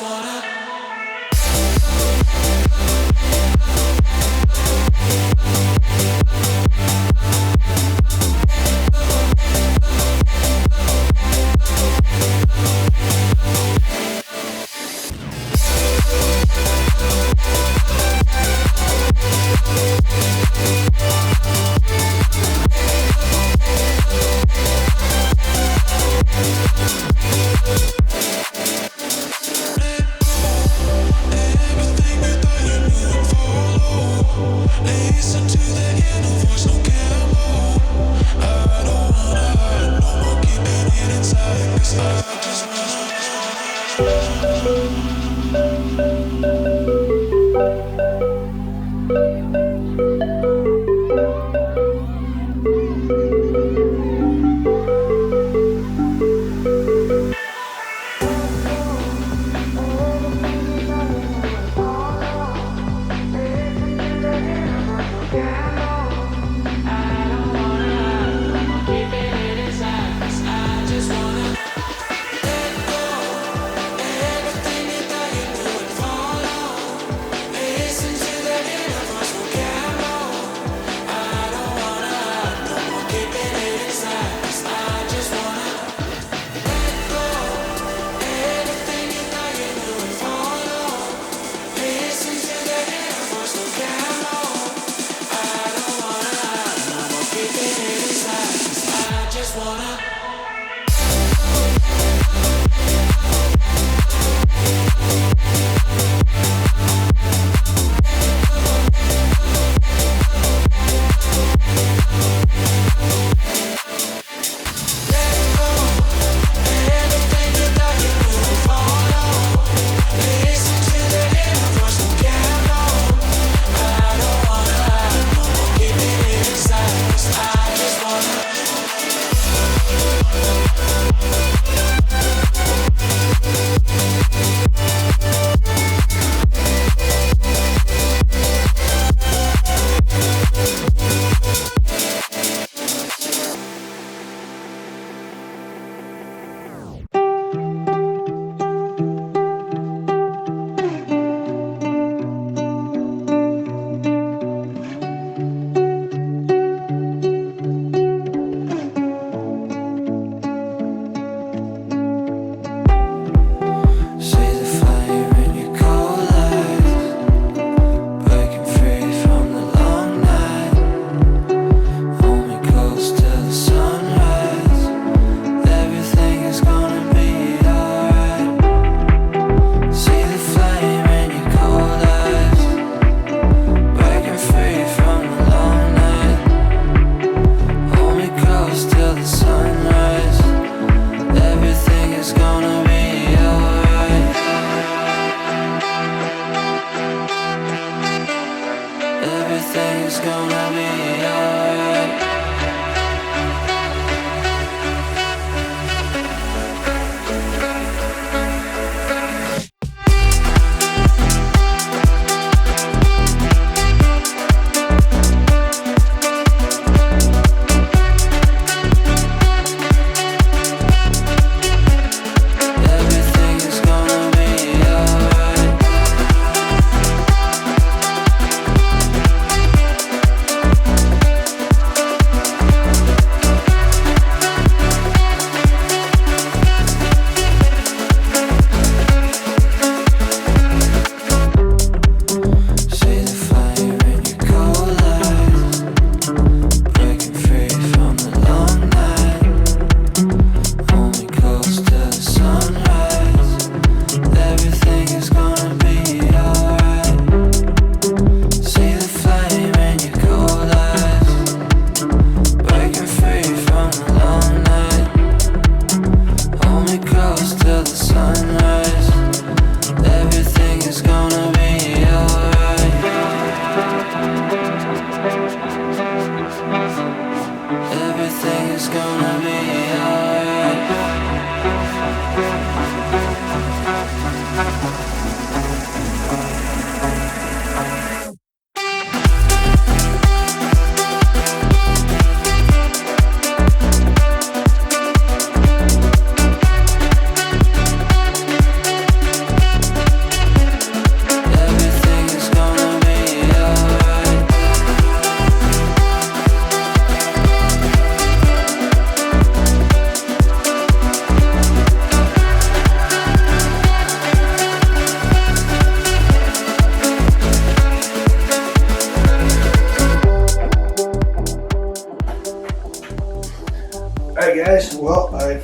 Follow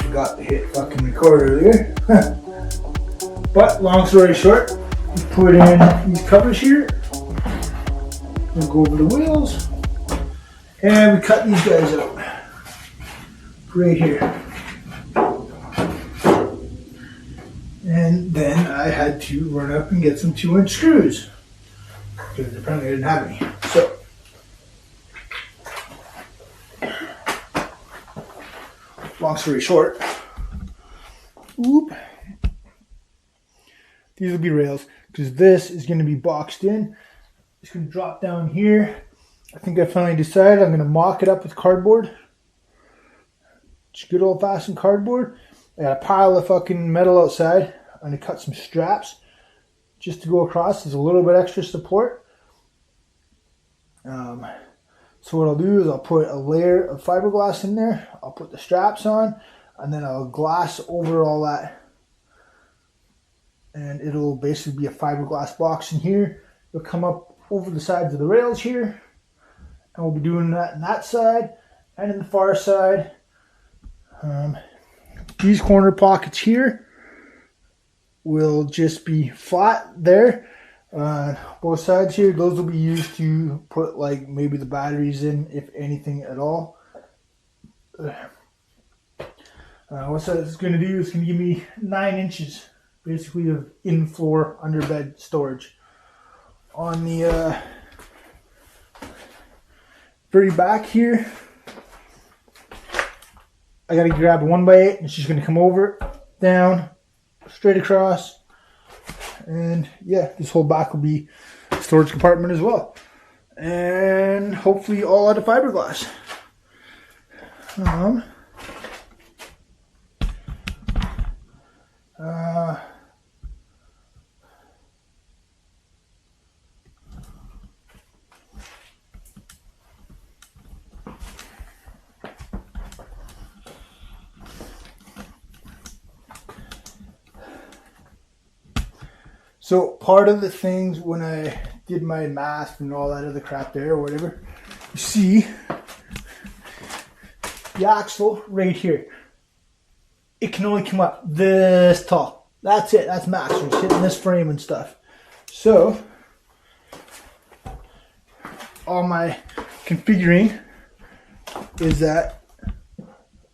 Forgot to hit fucking record earlier. But long story short, we put in these covers here. We'll go over the wheels. And we cut these guys out. Right here. And then I had to run up and get some 2-inch screws. Because apparently I didn't have any. So. Long story short, these will be rails because this is going to be boxed in. It's going to drop down here. I think I finally decided I'm going to mock it up with cardboard. Just good old fashioned cardboard. I got a pile of fucking metal outside. I'm going to cut some straps just to go across. There's a little bit extra support. So what I'll do is I'll put a layer of fiberglass in there. I'll put the straps on, and then I'll glass over all that. And it'll basically be a fiberglass box in here. It'll come up over the sides of the rails here. And we'll be doing that on that side and in the far side. These corner pockets here will just be flat there. Both sides here, those will be used to put like maybe the batteries in, if anything at all. What that's going to do is going to give me 9 inches basically of in-floor underbed storage. On the very back here, I got to grab a 1x8 and she's going to come over, down, straight across. And yeah, this whole back will be a storage compartment as well. And hopefully all out of fiberglass. So part of the things when I did my math and all that other crap there or whatever, you see the axle right here. It can only come up this tall. That's it. That's max. It's hitting this frame and stuff. So all my configuring is that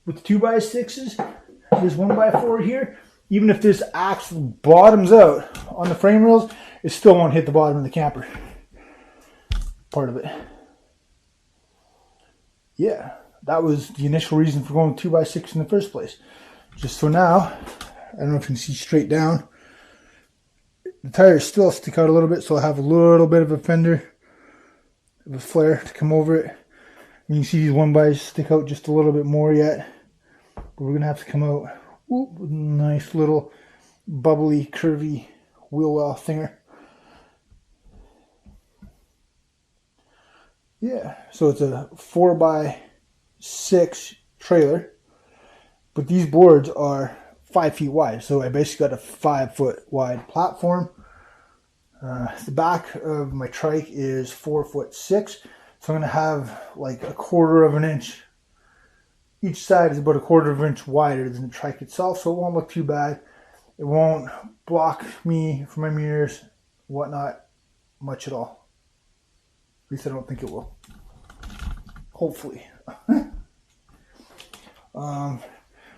with 2x6s, there's 1x4 here. Even if this axle bottoms out on the frame rails, it still won't hit the bottom of the camper. Part of it. Yeah, that was the initial reason for going 2x6 in the first place. Just so now, I don't know if you can see straight down. The tires still stick out a little bit, so I have a little bit of a fender, of a flare to come over it. And you can see these 1x's stick out just a little bit more yet. But we're going to have to come out. Ooh, nice little bubbly, curvy wheel well thinger. Yeah, so it's a 4x6 trailer, but ththese boards are 5 feet wide. So I basically got a 5 foot wide platform. The back of my trike is 4'6", so I'm gonna have like a 1/4 of an inch. Each side is about a 1/4 of an inch wider than the trike itself, so it won't look too bad. It won't block me from my mirrors, whatnot, much at all. At least I don't think it will. Hopefully. I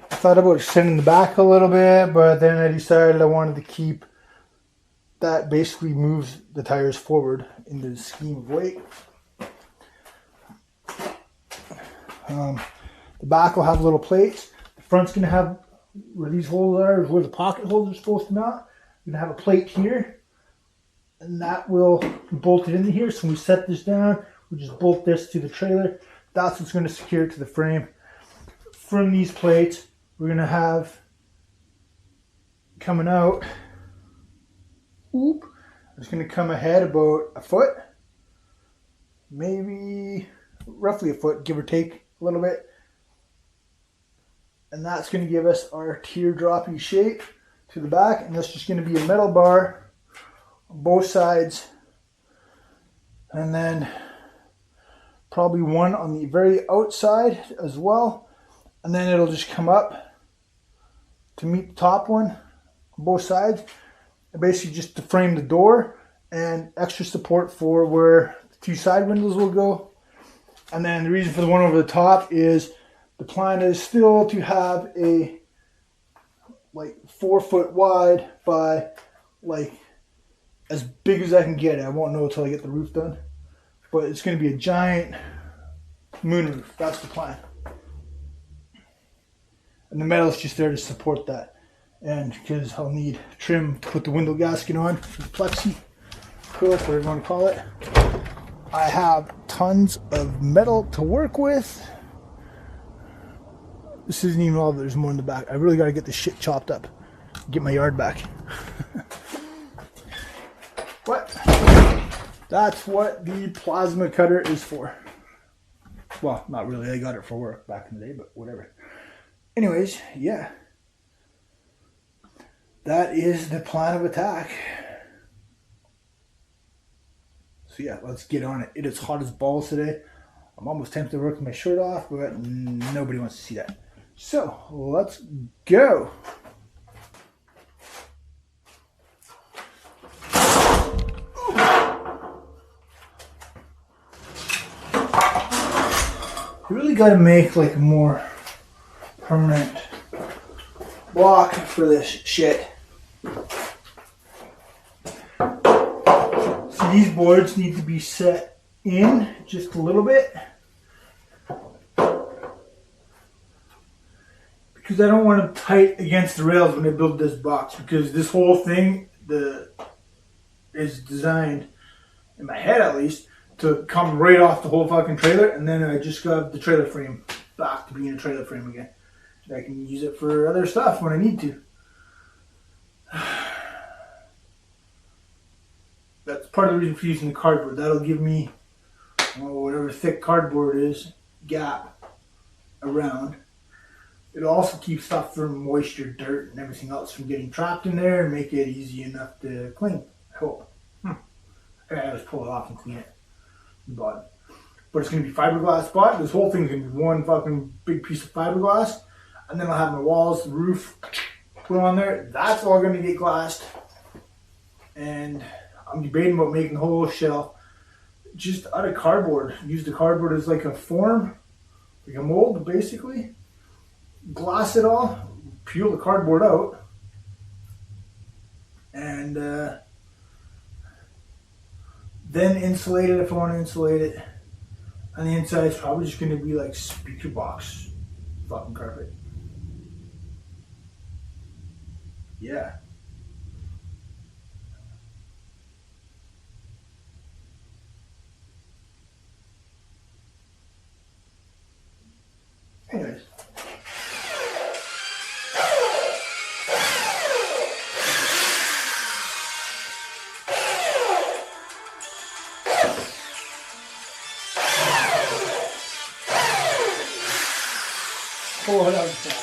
thought about extending the back a little bit, but then I decided I wanted to keep that. Basically moves the tires forward into the scheme of weight. The back will have little plates. The front's going to have, where these holes are, is where the pocket holes are supposed to mount. You're going to have a plate here, and that will be bolted into here. So when we set this down, we just bolt this to the trailer. That's what's going to secure it to the frame. From these plates, we're going to have coming out, it's going to come ahead about a foot, maybe roughly a foot, give or take a little bit. And that's going to give us our teardroppy shape to the back. And that's just going to be a metal bar on both sides. And then probably one on the very outside as well. And then it'll just come up to meet the top one on both sides. And basically just to frame the door and extra support for where the two side windows will go. And then the reason for the one over the top is the plan is still to have a like 4 foot wide by like as big as I can get it. I won't know until I get the roof done. But it's going to be a giant moonroof. That's the plan. And the metal's just there to support that. And because I'll need trim to put the window gasket on, plexi, acrylic, whatever you want to call it. I have tons of metal to work with. This isn't even all, there's more in the back. I really got to get this shit chopped up. Get my yard back. But that's what the plasma cutter is for. Well, not really. I got it for work back in the day, but whatever. Anyways, yeah. That is the plan of attack. So yeah, let's get on it. It is hot as balls today. I'm almost tempted to work with my shirt off, but nobody wants to see that. So, let's go. You really got to make like a more permanent block for this shit. So these boards need to be set in just a little bit. Because I don't want them tight against the rails when I build this box. Because this whole thing is designed, in my head at least, to come right off the whole fucking trailer. And then I just got the trailer frame back to being a trailer frame again. And I can use it for other stuff when I need to. That's part of the reason for using the cardboard. That'll give me, whatever thick cardboard is, gap around. It also keeps stuff from moisture, dirt, and everything else from getting trapped in there and make it easy enough to clean, I hope. I gotta just pull it off and clean it. The bottom. But it's going to be fiberglass bottom. This whole thing's going to be one fucking big piece of fiberglass. And then I'll have my walls, the roof put on there. That's all going to get glassed. And I'm debating about making the whole shell just out of cardboard. Use the cardboard as like a form, like a mold basically. Glass it all, peel the cardboard out, and then insulate it if I want to insulate it. On the inside, it's probably just going to be like speaker box fucking carpet. Yeah. Anyways. Pull it outside.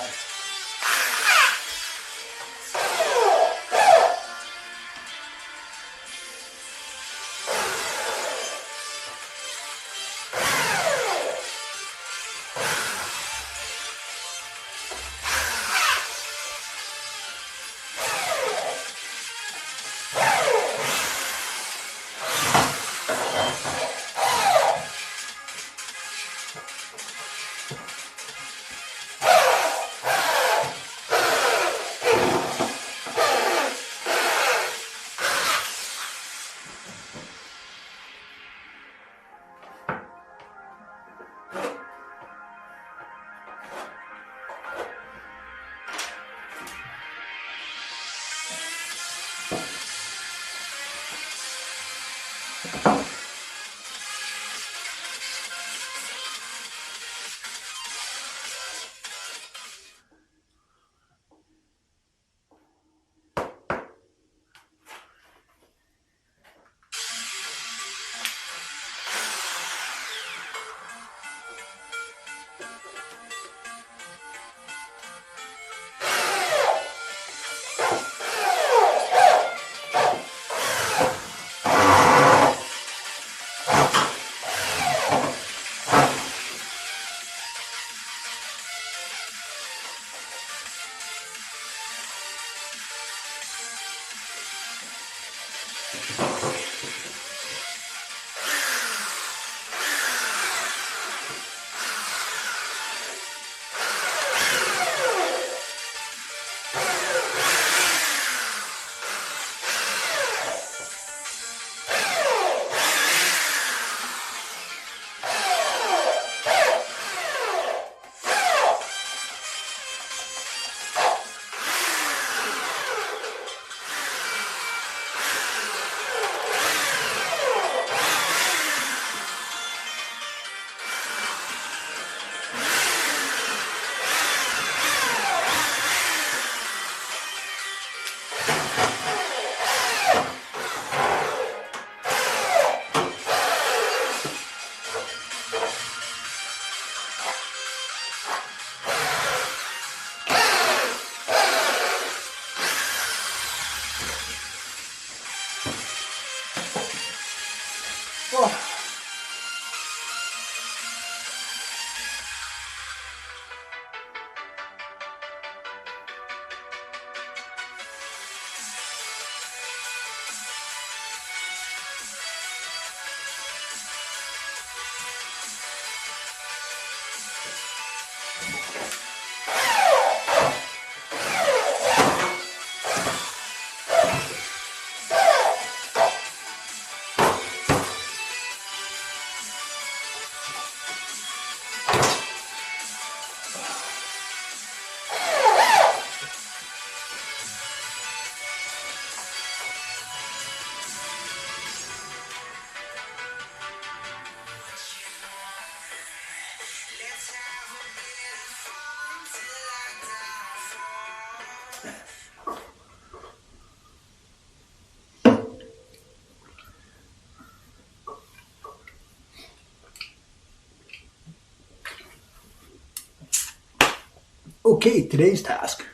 Okay, today's task.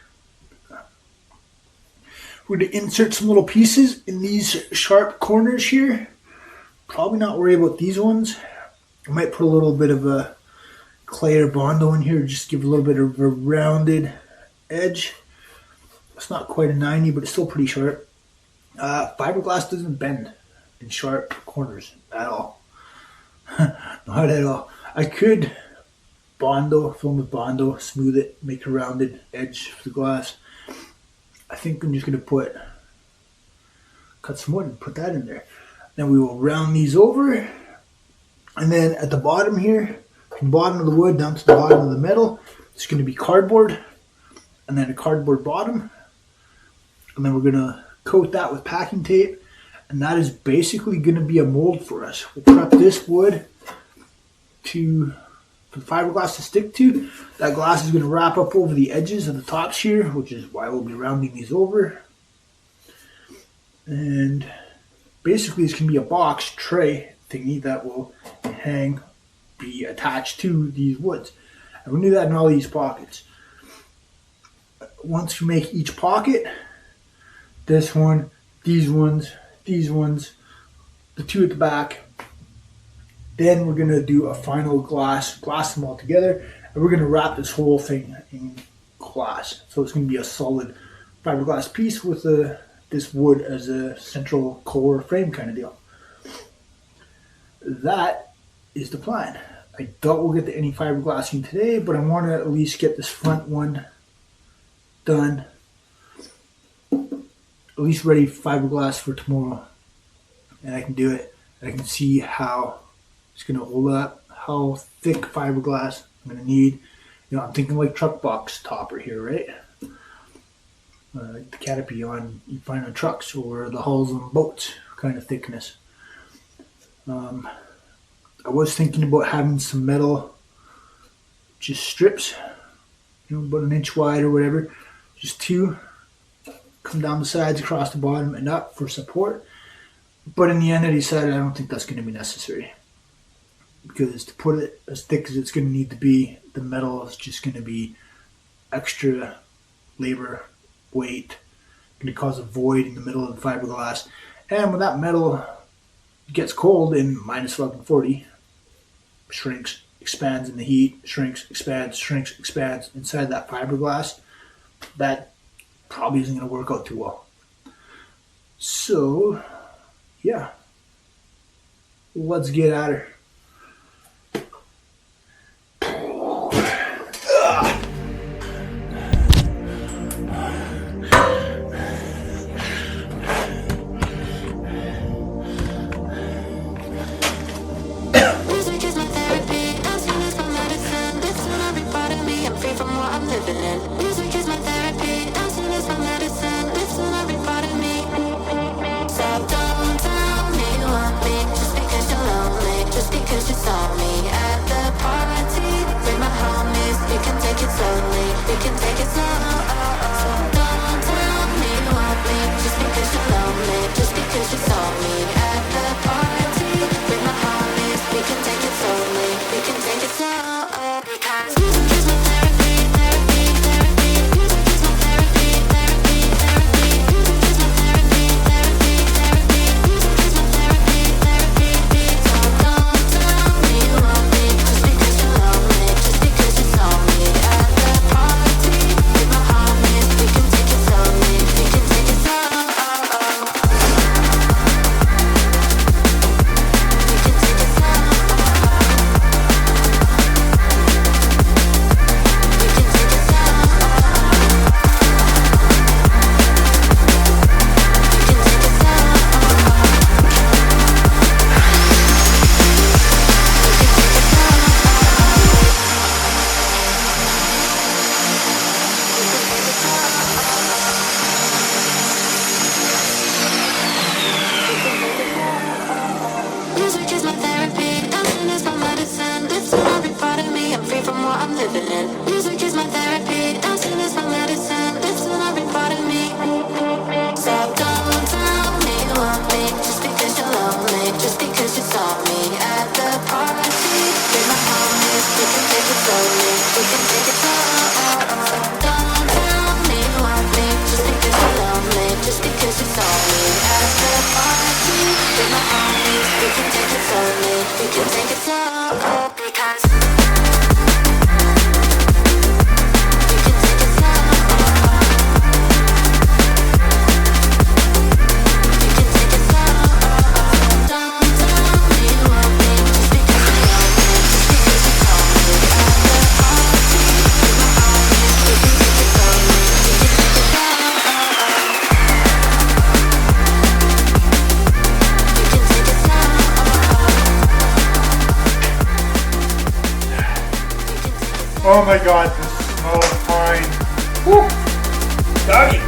We're going to insert some little pieces in these sharp corners here. Probably not worry about these ones. I might put a little bit of a clay or Bondo in here, just give a little bit of a rounded edge. It's not quite a 90, but it's still pretty sharp. Fiberglass doesn't bend in sharp corners at all. Not at all. I could Bondo, film with Bondo, smooth it, make a rounded edge for the glass. I think I'm just going to cut some wood and put that in there. Then we will round these over. And then at the bottom here, from the bottom of the wood down to the bottom of the metal, it's going to be cardboard. And then a cardboard bottom. And then we're going to coat that with packing tape. And that is basically going to be a mold for us. We'll prep this wood for the fiberglass to stick to. That glass is going to wrap up over the edges of the tops here, which is why we'll be rounding these over. And basically this can be a box tray thingy that will be attached to these woods. And we're going to do that in all these pockets. Once you make each pocket, this one, these ones, the two at the back, then we're going to do a final glass them all together, and we're going to wrap this whole thing in glass. So it's going to be a solid fiberglass piece with this wood as a central core frame kind of deal. That is the plan. I doubt we'll get to any fiberglassing today, but I want to at least get this front one done, at least ready for fiberglass for tomorrow. And I can do it. I can see how it's going to hold up, how thick fiberglass I'm going to need. I'm thinking like truck box topper here, right? Like the canopy you find on trucks, or the hulls on boats kind of thickness. I was thinking about having some metal, just strips, about an inch wide or whatever, just two, come down the sides, across the bottom and up for support. But in the end I decided I don't think that's going to be necessary, because to put it as thick as it's going to need to be, the metal is just going to be extra labor, weight, going to cause a void in the middle of the fiberglass. And when that metal gets cold in minus 40, shrinks, expands in the heat, shrinks, expands inside that fiberglass, that probably isn't going to work out too well. So yeah, let's get at her. Oh my god, this smells fine. Woo! Doggy!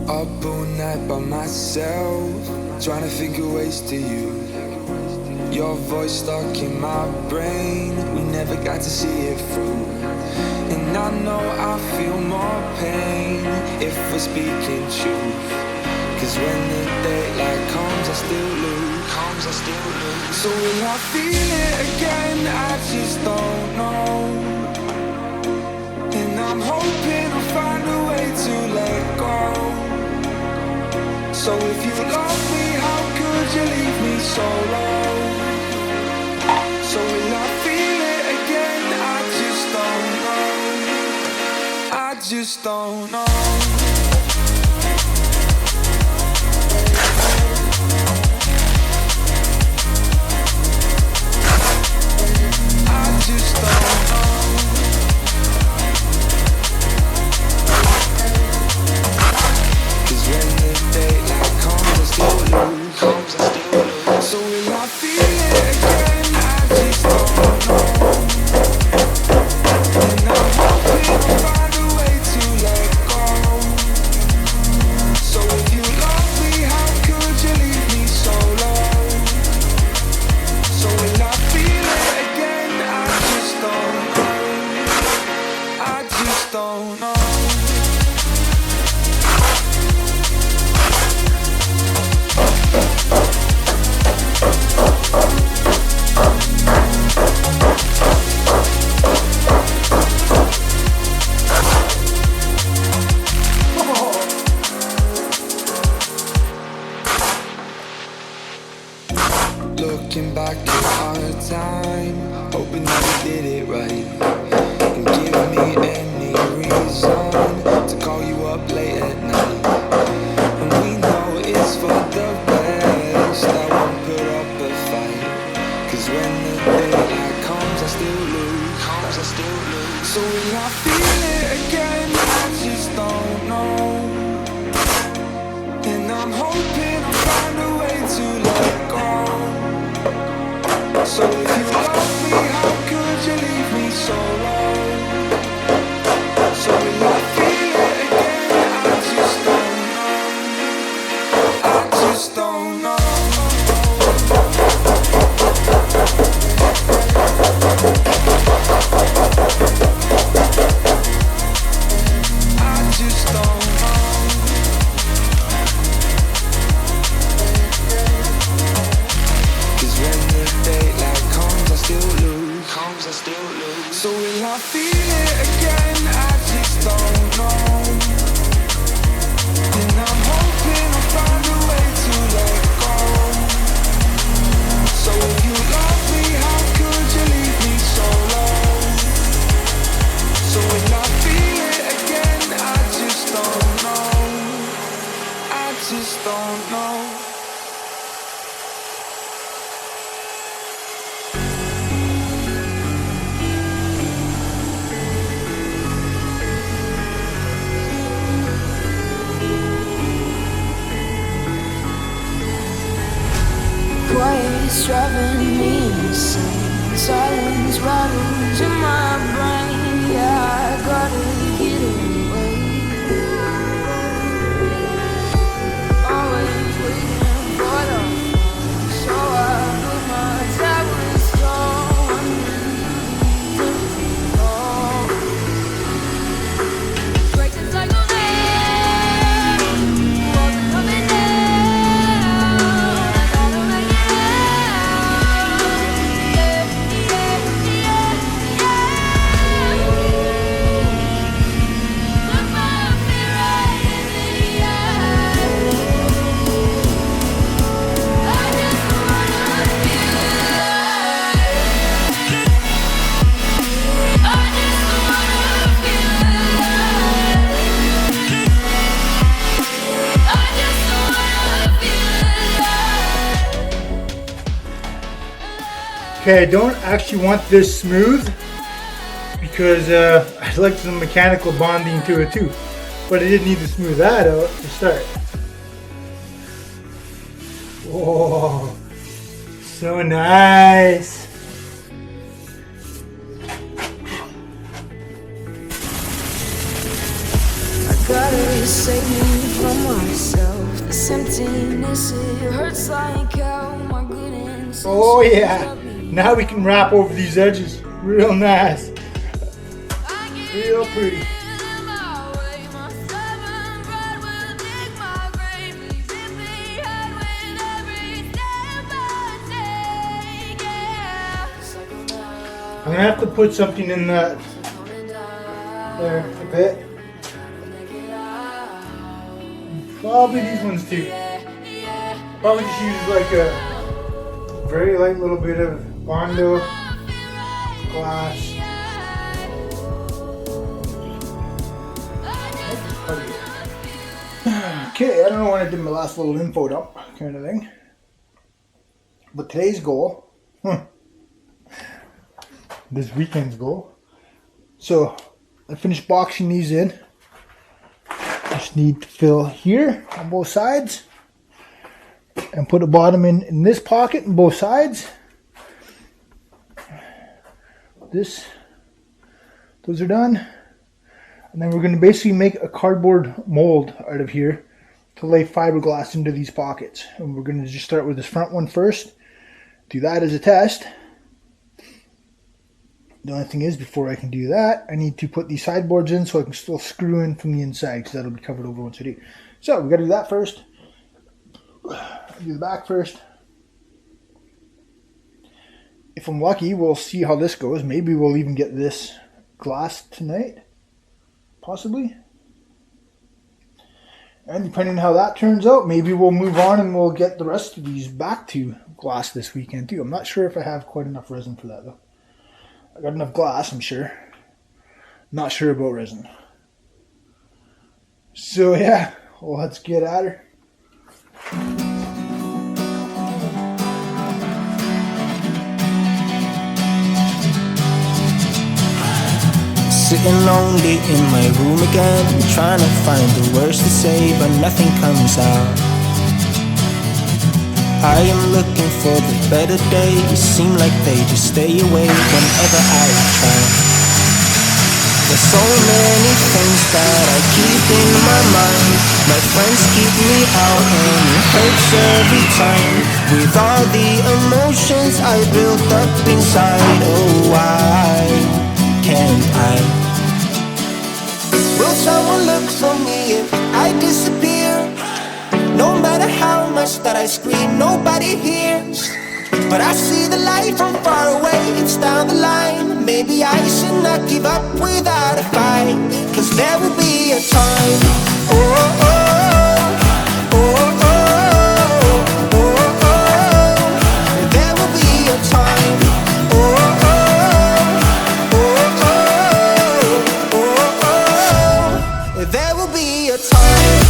Up all night by myself, trying to think of ways to you. Your voice stuck in my brain, we never got to see it through. And I know I feel more pain if we're speaking truth. Cause when the daylight comes I still lose. So will I feel it again? I just don't know. And I'm hoping I'll find a way to let go. So if you love me, how could you leave me so low? So will I feel it again? I just don't know. I just don't know. I just don't know. Cause when the daylight comes I still lose. So will I feel it again? I just don't know. And I'm looking back at our time, hoping that we did it right. And give me any reason to call you up late at night. And we know it's for the best, I won't put up a fight. Cause when the daylight comes, I still lose. So will I feel it again? I just don't know. And I'm hoping I'll find a way to let go. So if you love me, how could you leave me so low? So will I feel it again? I just don't know. I just don't know. So will I feel it again? I just don't know. And I'm hoping I'll find a way to let go. So if you love me, how could you leave me so low? So will I feel it again? I just don't know. I just don't know. Quiet's driving me insane. Silence rattles in my brain. Yeah, I gotta get away. Always waiting for the phone. So I put my tower stone. Break the cycle down. Wasn't coming down. I gotta make it. Okay, I don't actually want this smooth because I'd like some mechanical bonding to it too. But I did need to smooth that out to start. Oh, so nice. I gotta save me from myself. This emptiness, it hurts like hell. My goodness. Oh yeah. Now we can wrap over these edges. Real nice. Real pretty. I'm gonna have to put something in that there a bit. Probably these ones too. Probably just use like a very light little bit of Bondo glass. Okay, I don't know when I did my last little info dump kind of thing. But today's goal, this weekend's goal. So I finished boxing these in. Just need to fill here on both sides and put a bottom in this pocket on both sides. Those are done. And then we're going to basically make a cardboard mold out of here to lay fiberglass into these pockets. And we're going to just start with this front one first. Do that as a test. The only thing is, before I can do that, I need to put these sideboards in so I can still screw in from the inside, because that'll be covered over once I do. So we got to do that first. Do the back first. If I'm lucky, we'll see how this goes. Maybe we'll even get this glass tonight. Possibly. And depending on how that turns out, maybe we'll move on and we'll get the rest of these back to glass this weekend too. I'm not sure if I have quite enough resin for that though. I got enough glass, I'm sure. Not sure about resin. So yeah, well, let's get at her. Sitting lonely in my room again, trying to find the words to say, but nothing comes out. I am looking for the better days, seem like they just stay away whenever I try. There's so many things that I keep in my mind. My friends keep me out and it hurts every time. With all the emotions I built up inside, oh why can't I? Will someone look for me if I disappear? No matter how much that I scream, nobody hears. But I see the light from far away, it's down the line. Maybe I should not give up without a fight, 'cause there will be a time. Oh, oh, oh, oh, oh, oh, oh. There will be a time. Oh, oh, oh, oh, oh, oh. There will be a time.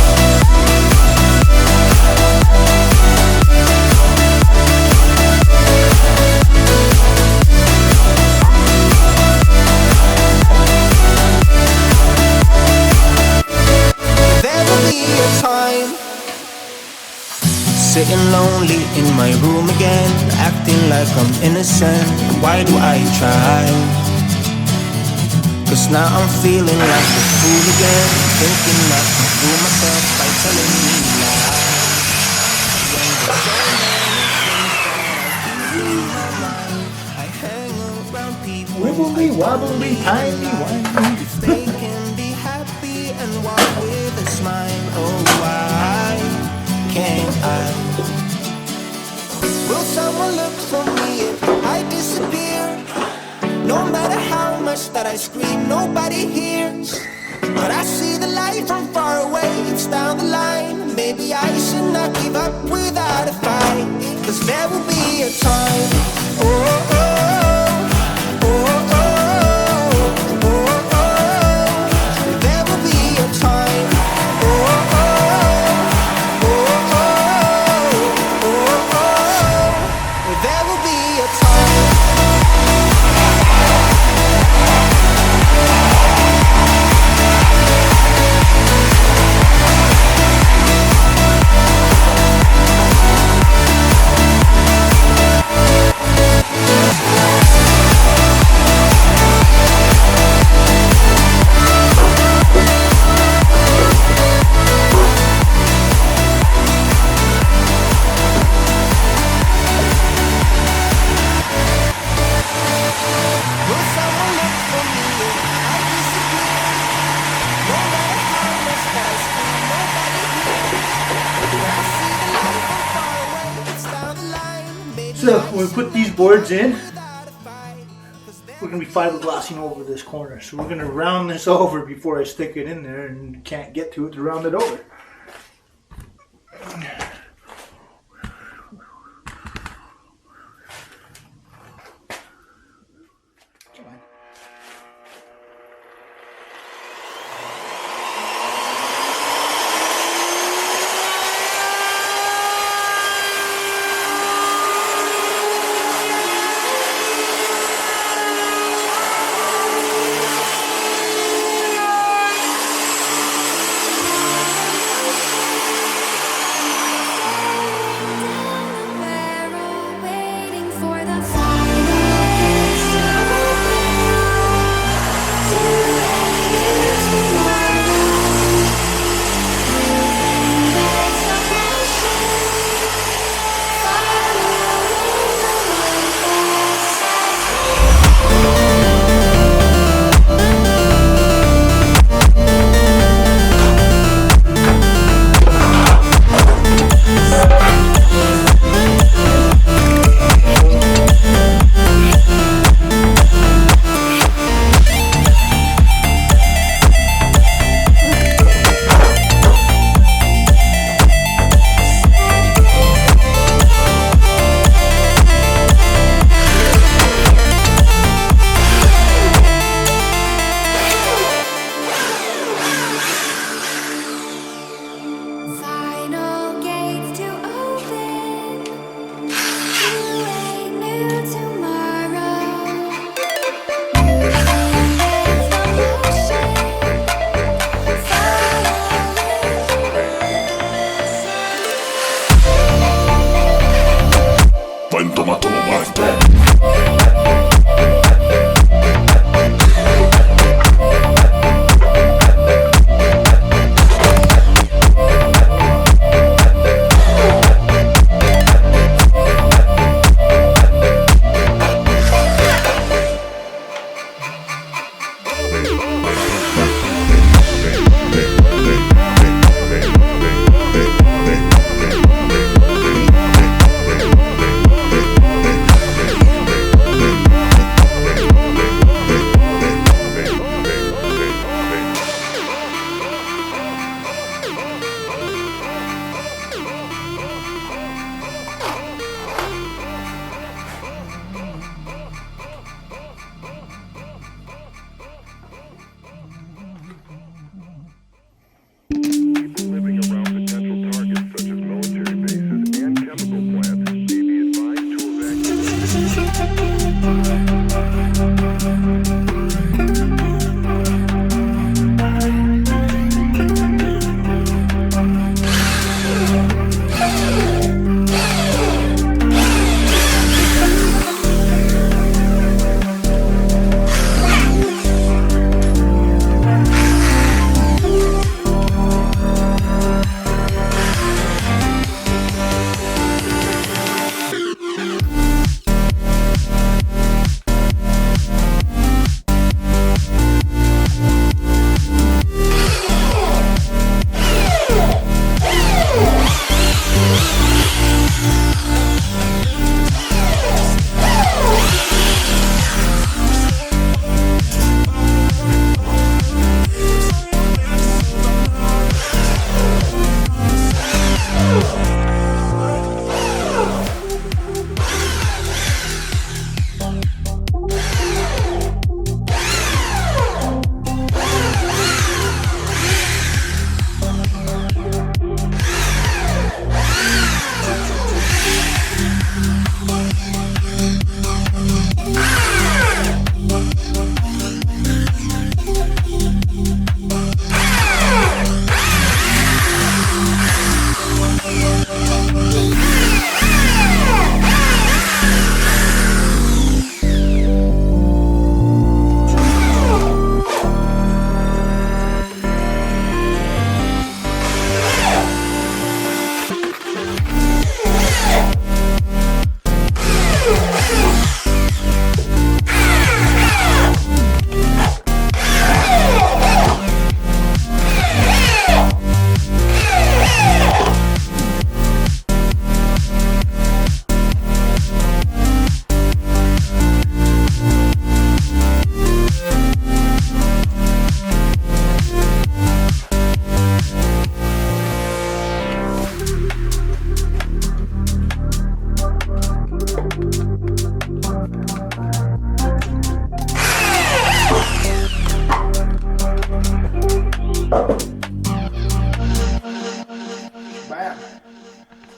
Sitting lonely in my room again, acting like I'm innocent. Why do I try? 'Cause now I'm feeling like a fool again, thinking I can fool myself by telling me lies. I hang around people, Wibbly wobbly tiny wine. if they can be happy and walk with a smile, oh why can't I? Will someone look for me if I disappear? No matter how much that I scream, nobody hears. But I see the light from far away, it's down the line. Maybe I should not give up without a fight, 'cause there will be a time. Oh, oh, oh, oh, oh, oh, oh. There will be a time. Oh, oh, oh, oh, oh, oh. There will be a time. So when we put these boards in, we're going to be fiberglassing over this corner. So we're going to round this over before I stick it in there, and can't get to it to round it over.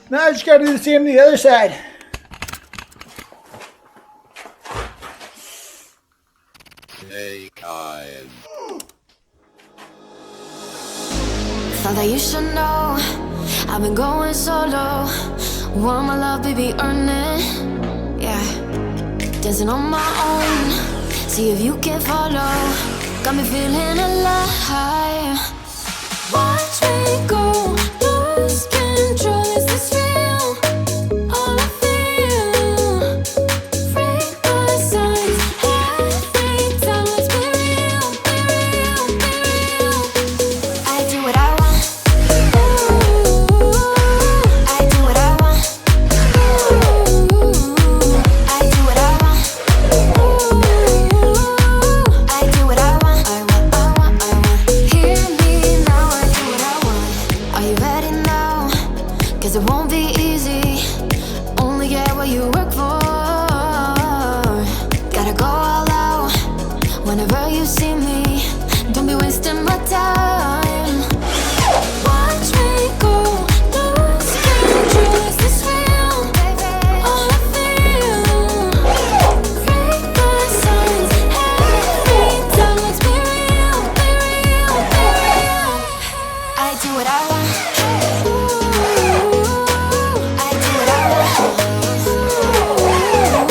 Now I just got to do the same on the other side. Hey, Kyle. Thought that you should know I've been going solo. Want my love, baby, earn it. Yeah, dancing on my own. See if you can follow. Got me feeling alive. Watch me go, lose control. Is this real? All I feel. Freak my signs. Every time, let's be real, be real, be real. I do what I want. Ooh, I do what I want. Ooh, I do what I want. Ooh, I do what I want. I want, I want, I want. Hear me now, I do what I want. Are you ready now? 'Cause it won't be easy. Only get what you work for. Gotta go all out whenever you see me. Don't be wasting my time. Watch me go, lose control. Is this real? All I feel. Freak my signs. Every time, let's be real, be real, be real. I do what I want. Ooh, I do what I want. Ooh,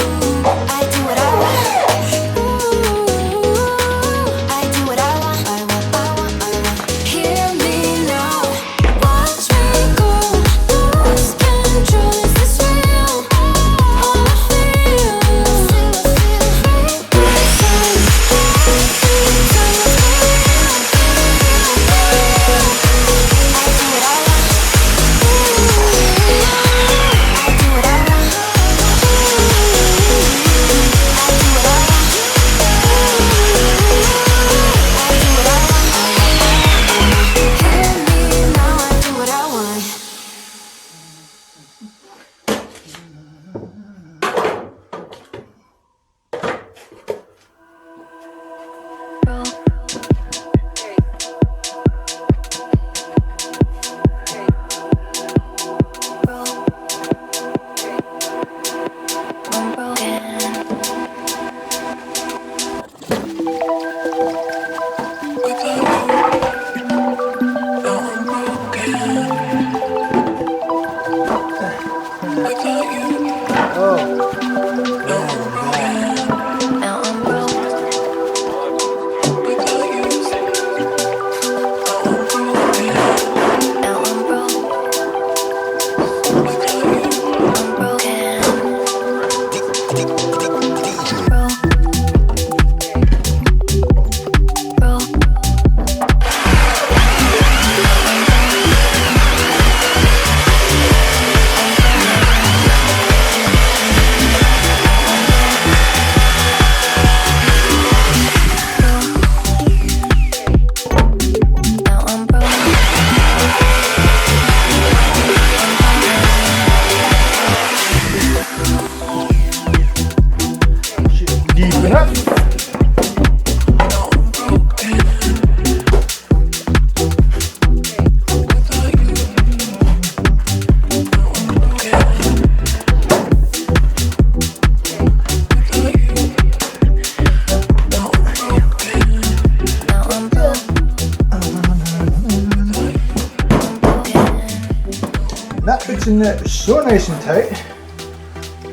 That fits in there so nice and tight.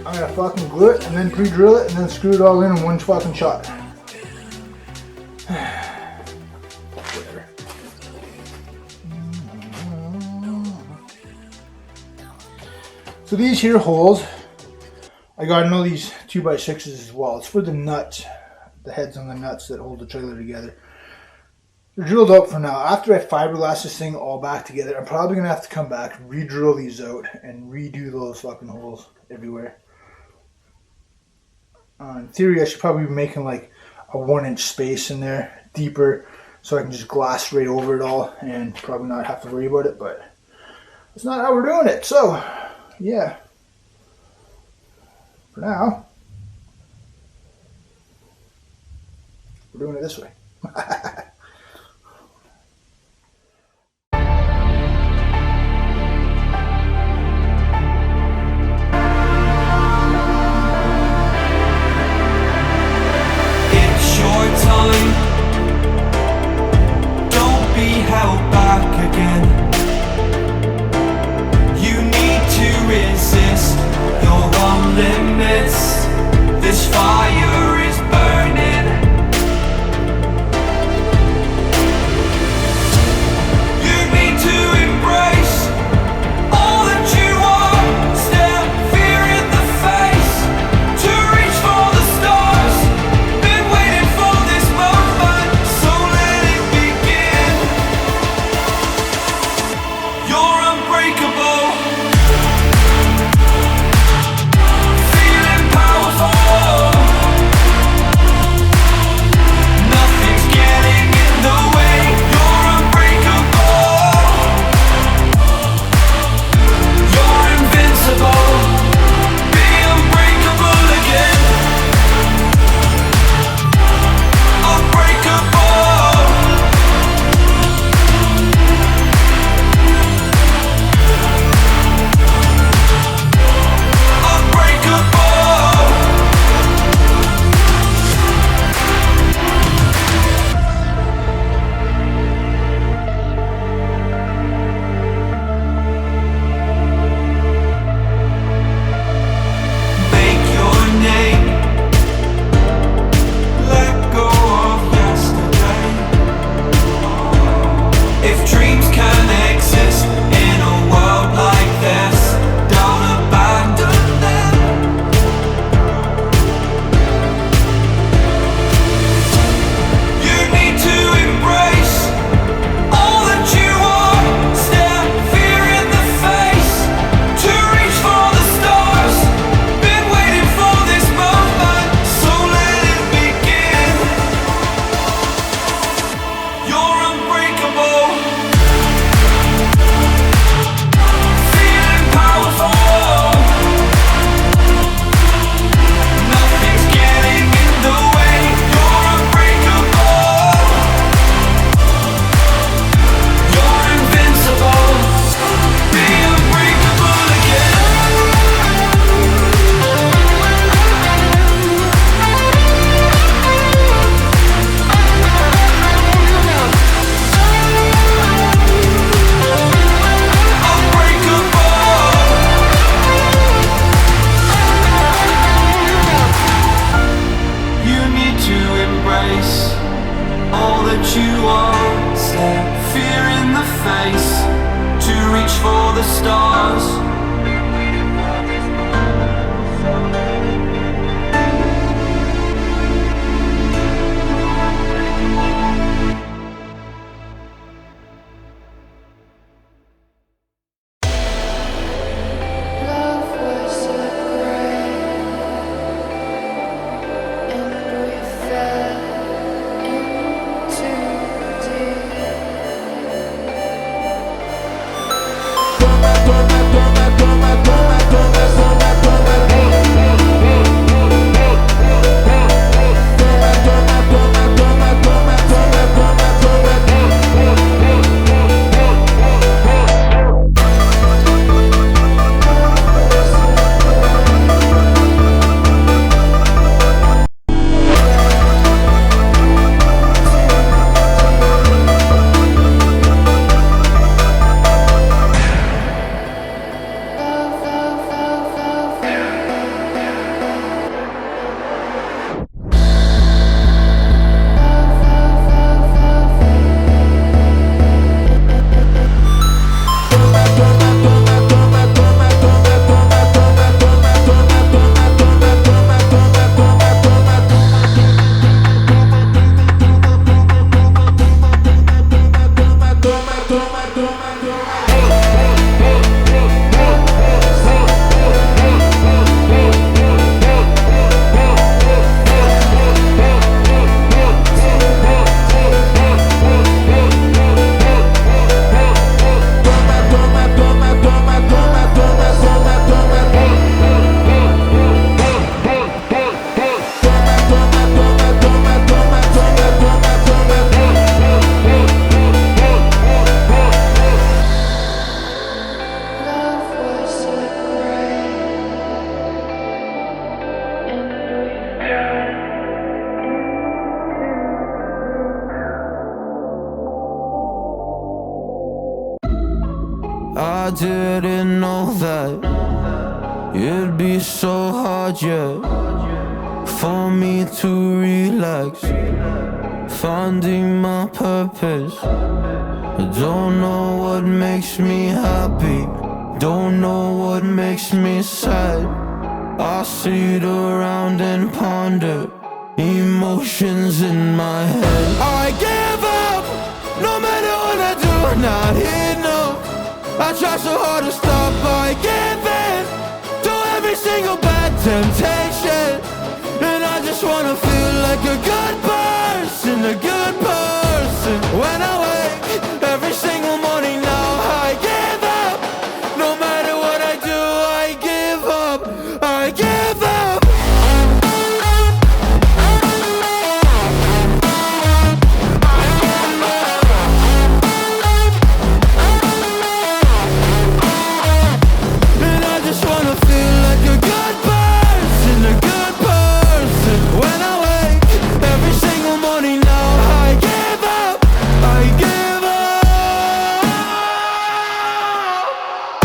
I'm gonna fucking glue it and then pre-drill it and then screw it all in one fucking shot. Whatever. So these here holes, I got know these 2x6s as well. It's for the nuts, the heads on the nuts that hold the trailer together. They're drilled out for now. After I fiberglass this thing all back together, I'm probably going to have to come back, re-drill these out, and redo those fucking holes everywhere. In theory, I should probably be making like a 1-inch space in there, deeper, so I can just glass right over it all and probably not have to worry about it, but that's not how we're doing it. So, yeah. For now, we're doing it this way. Held back again. You need to resist your own limits. This fire is burning. You need to embrace all that you are. Stare fear in the face. To reach for the stars. Been waiting for this moment, so let it begin. You're unbreakable. Feeling powerful. didn't know that it'd be so hard, yeah, for me to relax, finding my purpose. I don't know what makes me happy, don't know what makes me sad. I sit around and ponder emotions in my head. I give up, no matter what I do, not enough. I try so hard to stop, I give in to every single bad temptation. And I just wanna feel like a good person, a good person. When I wake every single morning now, I give up. No matter what I do, I give up, I give up. And I just wanna feel like a good person, a good person. When I wake every single morning now, I give up, I give up.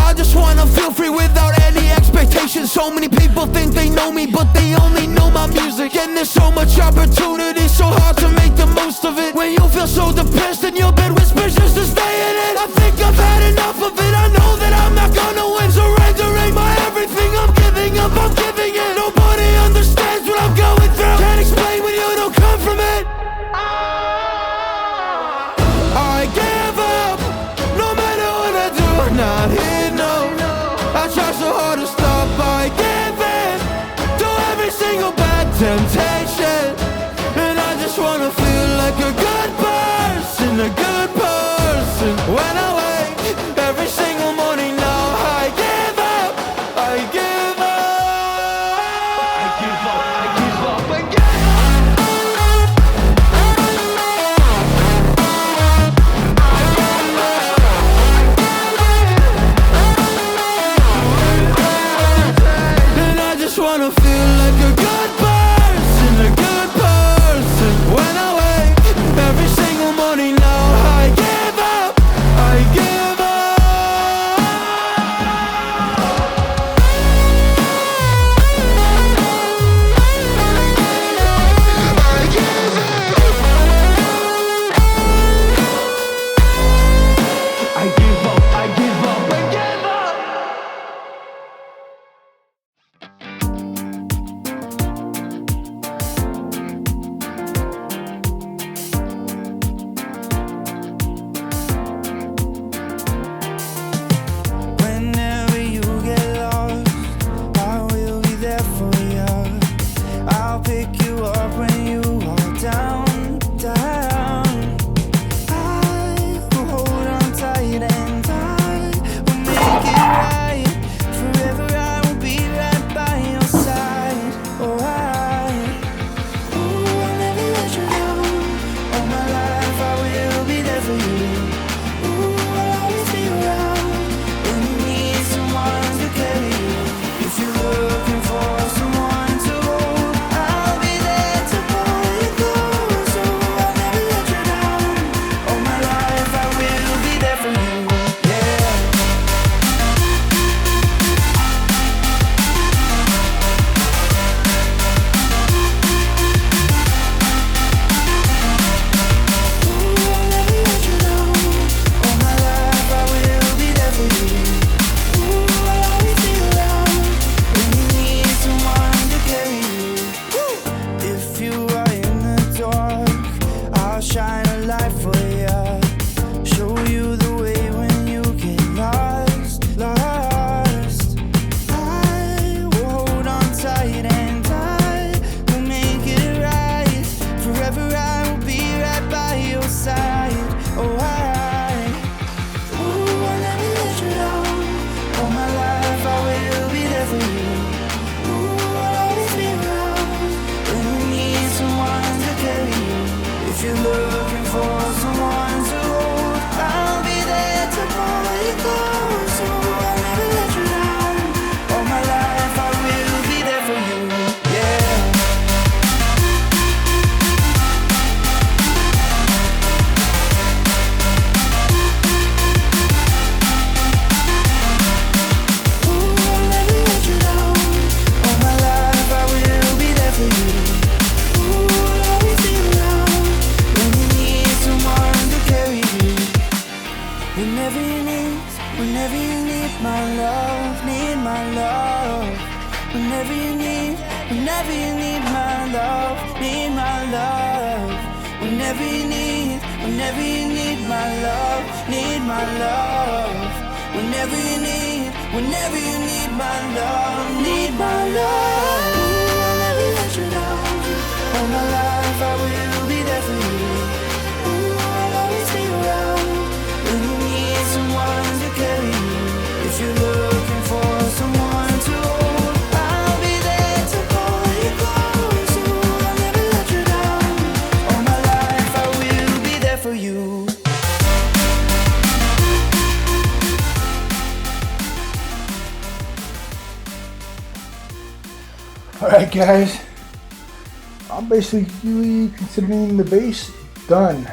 I just wanna feel free without any expectations. So many people think they know me, but they only know my music. And there's so much opportunity, so hard to make the most of it. When you feel so depressed and your bed whispers just to stay in it, I think I've had enough of it. I know that I'm not gonna win, surrendering my everything. I'm giving up, I'm giving in. Nobody understands what I'm going through. Can't explain when you don't come from it. I give up, no matter what I do, not enough. I try so hard to stop, I give in to every single bad temptation. And I just wanna feel like a good person, a good person. When I wake every single morning now, I give up, I give up. I give up, I give up, I give up. And I just wanna feel like a good person, need my love, need my love. Whenever you need my love, need my love. Whenever you need my love, need my love. I'll never let you down. All my life I will be there for you. I'll always be around when you need someone to carry you. If you're looking for someone to hold, I'll be there to pull you close. I'll never let you down. All my life I will be there for you. Alright guys, I'm basically considering the base done.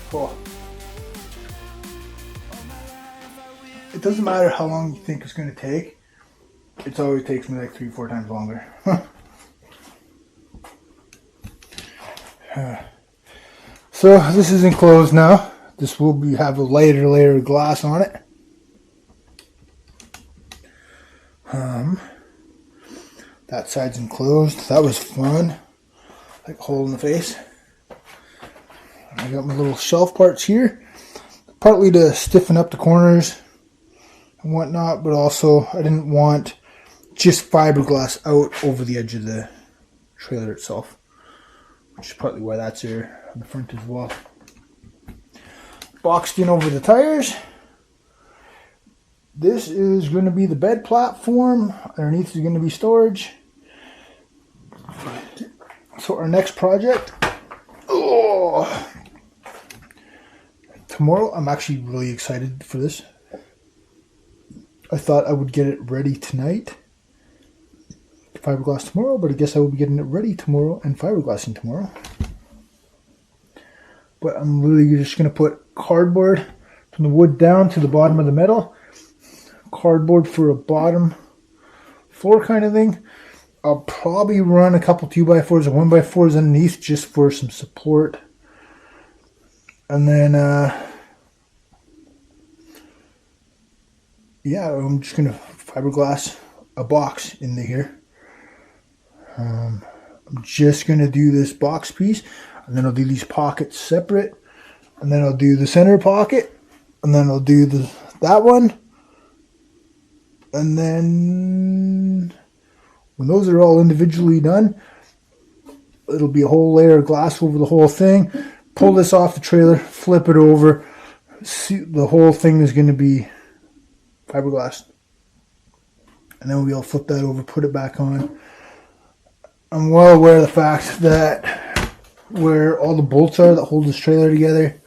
Cool. It doesn't matter how long you think it's going to take. It always takes me like 3-4 times longer. So this is enclosed now. This will have a lighter layer of glass on it. That side's enclosed. That was fun. Like a hole in the face. I got my little shelf parts here. Partly to stiffen up the corners and whatnot, but also I didn't want just fiberglass out over the edge of the trailer itself. Which is partly why that's here on the front as well. Boxed in over the tires. This is going to be the bed platform. Underneath is going to be storage. So our next project, tomorrow, I'm actually really excited for this. I thought I would get it ready tonight, fiberglass tomorrow, but I guess I will be getting it ready tomorrow and fiberglassing tomorrow. But I'm really just going to put cardboard from the wood down to the bottom of the metal. Cardboard for a bottom floor kind of thing. I'll probably run a couple 2x4s or 1x4s underneath just for some support. And then, yeah, I'm just going to fiberglass a box in here. I'm just going to do this box piece. And then I'll do these pockets separate. And then I'll do the center pocket. And then I'll do that one. And then when those are all individually done, it'll be a whole layer of glass over the whole thing. Pull this off the trailer, flip it over. See, the whole thing is going to be fiberglass. And then we'll flip that over, put it back on. I'm well aware of the fact that where all the bolts are that hold this trailer together,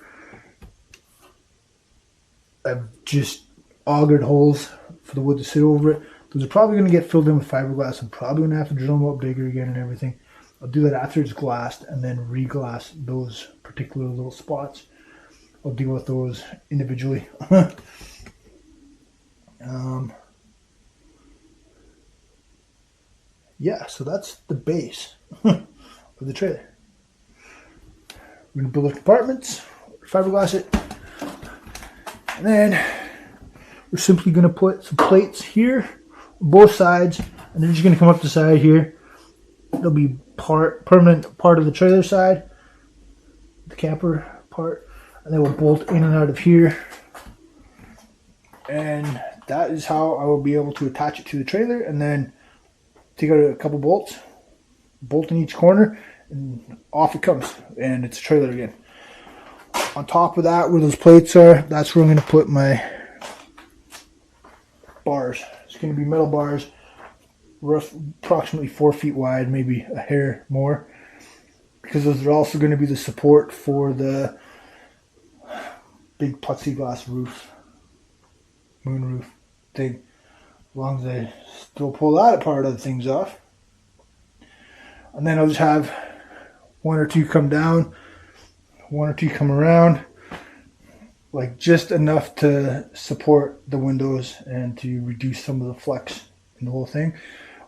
I've just augured holes for the wood to sit over it. Those are probably going to get filled in with fiberglass. I'm probably going to have to drill them up bigger again and everything. I'll do that after it's glassed and then re-glass those particular little spots. I'll deal with those individually. Yeah, so that's the base of the trailer. We're going to build the compartments, fiberglass it, and then we're simply going to put some plates here on both sides, and they're just going to come up the side here. They'll be permanent part of the trailer side, the camper part, and they will bolt in and out of here. And that is how I will be able to attach it to the trailer, and then take out a couple bolts, bolt in each corner, and off it comes, and it's a trailer again. On top of that, where those plates are, that's where I'm going to put my bars. It's going to be metal bars, approximately 4 feet wide, maybe a hair more, because those are also going to be the support for the big plexiglass roof, moonroof thing. As long as I still pull that part of the things off. And then I'll just have one or two come down, one or two come around, like just enough to support the windows and to reduce some of the flex in the whole thing.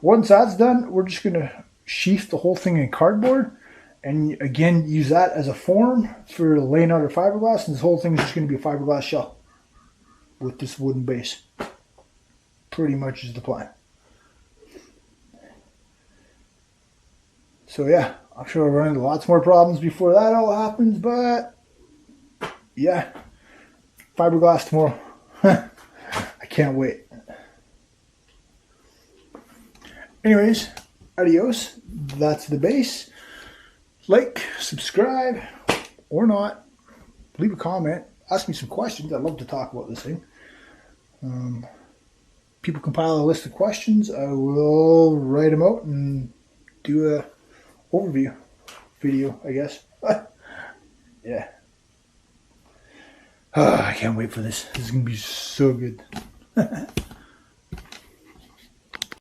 Once that's done, we're just going to sheath the whole thing in cardboard and again use that as a form for laying out our fiberglass, and this whole thing is just going to be a fiberglass shell with this wooden base. Pretty much is the plan. So yeah, I'm sure I'll run into lots more problems before that all happens, but yeah, fiberglass tomorrow. I can't wait. Anyways, adios. That's the base. Like, subscribe, or not. Leave a comment. Ask me some questions. I'd love to talk about this thing. People compile a list of questions. I will write them out and do a overview video, I guess. Yeah. I can't wait for this. This is going to be so good.